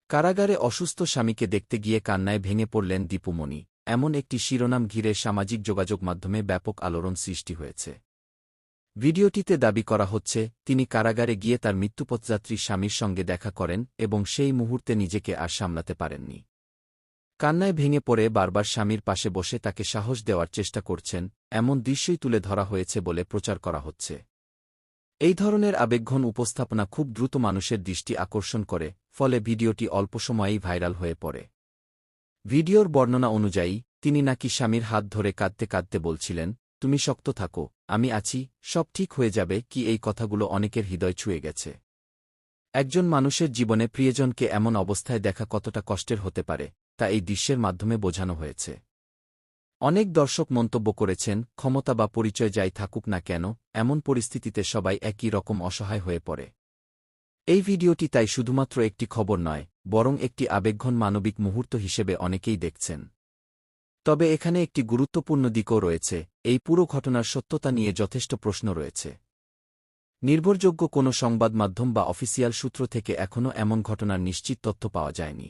কারাগারে অসুস্থ স্বামীকে দেখতে গিয়ে কান্নায় ভেঙে পড়লেন দীপুমণি, এমন একটি শিরোনাম ঘিরে সামাজিক যোগাযোগ মাধ্যমে ব্যাপক আলোড়ন সৃষ্টি হয়েছে। ভিডিওটিতে দাবি করা হচ্ছে, তিনি কারাগারে গিয়ে তার মৃত্যুপথযাত্রী স্বামীর সঙ্গে দেখা করেন এবং সেই মুহূর্তে নিজেকে আর সামলাতে পারেননি। কান্নায় ভেঙে পড়ে বারবার স্বামীর পাশে বসে তাকে সাহস দেওয়ার চেষ্টা করছেন, এমন দৃশ্যই তুলে ধরা হয়েছে বলে প্রচার করা হচ্ছে। এই ধরনের আবেগঘন উপস্থাপনা খুব দ্রুত মানুষের দৃষ্টি আকর্ষণ করে, ফলে ভিডিওটি অল্প সময়েই ভাইরাল হয়ে পড়ে। ভিডিওর বর্ণনা অনুযায়ী, তিনি নাকি স্বামীর হাত ধরে কাঁদতে কাঁদতে বলছিলেন, তুমি শক্ত থাকো, আমি আছি, সব ঠিক হয়ে যাবে। এই কথাগুলো অনেকের হৃদয় ছুঁয়ে গেছে। একজন মানুষের জীবনে প্রিয়জনকে এমন অবস্থায় দেখা কতটা কষ্টের হতে পারে, তা এই দৃশ্যের মাধ্যমে বোঝানো হয়েছে। অনেক দর্শক মন্তব্য করেছেন, ক্ষমতা বা পরিচয় যাই থাকুক না কেন, এমন পরিস্থিতিতে সবাই একই রকম অসহায় হয়ে পড়ে। এই ভিডিওটি তাই শুধুমাত্র একটি খবর নয়, বরং একটি আবেগঘন মানবিক মুহূর্ত হিসেবে অনেকেই দেখছেন। তবে এখানে একটি গুরুত্বপূর্ণ দিকও রয়েছে, এই পুরো ঘটনার সত্যতা নিয়ে যথেষ্ট প্রশ্ন রয়েছে। নির্ভরযোগ্য কোনো সংবাদ মাধ্যম বা অফিসিয়াল সূত্র থেকে এখনও এমন ঘটনার নিশ্চিত তথ্য পাওয়া যায়নি।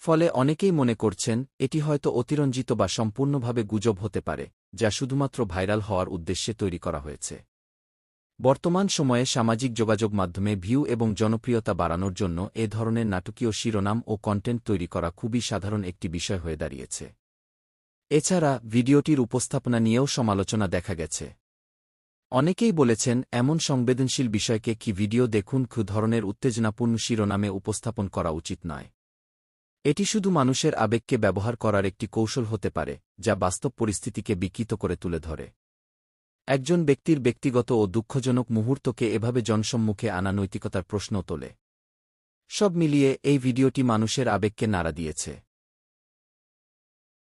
ফলে অনেকেই মনে করছেন, এটি হয়তো অতিরঞ্জিত বা সম্পূর্ণভাবে গুজব হতে পারে, যা শুধুমাত্র ভাইরাল হওয়ার উদ্দেশ্যে তৈরি করা হয়েছে। বর্তমান সময়ে সামাজিক যোগাযোগ মাধ্যমে ভিউ এবং জনপ্রিয়তা বাড়ানোর জন্য এ ধরনের নাটকীয় শিরোনাম ও কন্টেন্ট তৈরি করা খুবই সাধারণ একটি বিষয় হয়ে দাঁড়িয়েছে। এছাড়া ভিডিওটির উপস্থাপনা নিয়েও সমালোচনা দেখা গেছে। অনেকেই বলেছেন, এমন সংবেদনশীল বিষয়কে কি ভিডিও দেখুন ধরনের উত্তেজনাপূর্ণ শিরোনামে উপস্থাপন করা উচিত নয়। এটি শুধু মানুষের আবেগকে ব্যবহার করার একটি কৌশল হতে পারে, যা বাস্তব পরিস্থিতিকে বিকৃত করে তুলে ধরে। একজন ব্যক্তির ব্যক্তিগত ও দুঃখজনক মুহূর্তকে এভাবে জনসম্মুখে আনা নৈতিকতার প্রশ্ন তোলে। সব মিলিয়ে এই ভিডিওটি মানুষের আবেগকে নাড়া দিয়েছে।